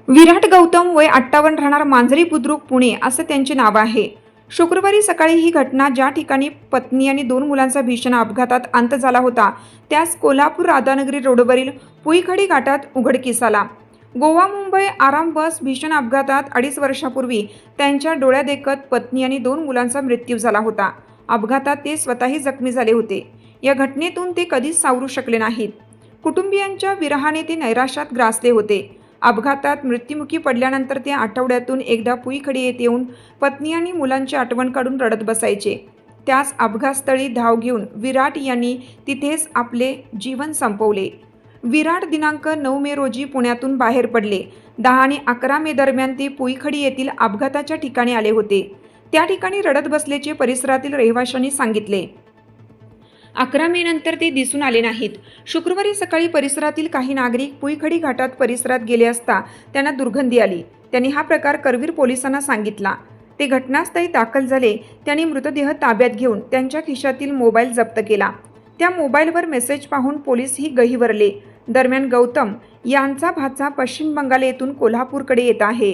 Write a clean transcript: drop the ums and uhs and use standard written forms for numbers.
विराट गौतम वय 58 राहणार मांजरी बुद्रुक पुणे असं त्यांचे नाव आहे। शुक्रवारी सकाळी ही घटना ज्या ठिकाणी पत्नी आणि 2 मुलांचा भीषण अपघातात अंत झाला होता त्यास कोल्हापूर राधानगरी रोडवरील पुईखडी घाटात उघडकीस आला। गोवा मुंबई आराम बस भीषण अपघातात 2.5 वर्षापूर्वी त्यांच्या डोळ्यादेखत पत्नी आणि 2 मुलांचा मृत्यू झाला होता। अपघातात ते स्वतःही जखमी झाले होते। या घटनेतून ते कधीच सावरू शकले नाहीत। कुटुंबियांच्या विरहाने ते नैराश्यात ग्रासले होते। अपघातात मृत्युमुखी पडल्यानंतर ते आठवड्यातून एकदा पुईखडी येथे येऊन पत्नी आणि मुलांची आठवण काढून रडत बसायचे। त्याच अपघातस्थळी धाव घेऊन विराट यांनी तिथेच आपले जीवन संपवले। विराट दिनांक 9 मे रोजी पुण्यातून बाहेर पडले। 10 आणि 11 मे दरम्यान ते पुईखडी येथील अपघाताच्या ठिकाणी आले होते। त्या ठिकाणी रडत बसल्याचे परिसरातील रहिवाशांनी सांगितले। 11 मे नंतर ते दिसून आले नाहीत। शुक्रवारी सकाळी परिसरातील काही नागरिक पुईखडी घाटात परिसरात गेले असता त्यांना दुर्गंधी आली। त्यांनी हा प्रकार करवीर पोलिसांना सांगितला। ते घटनास्थळी दाखल झाले। त्यांनी मृतदेह ताब्यात घेऊन त्यांच्या खिशातील मोबाईल जप्त केला। त्या मोबाईलवर मेसेज पाहून पोलीसही गहिवरले। दरम्यान गौतम यांचा भाचा पश्चिम बंगाल येथून कोल्हापूरकडे येत आहे।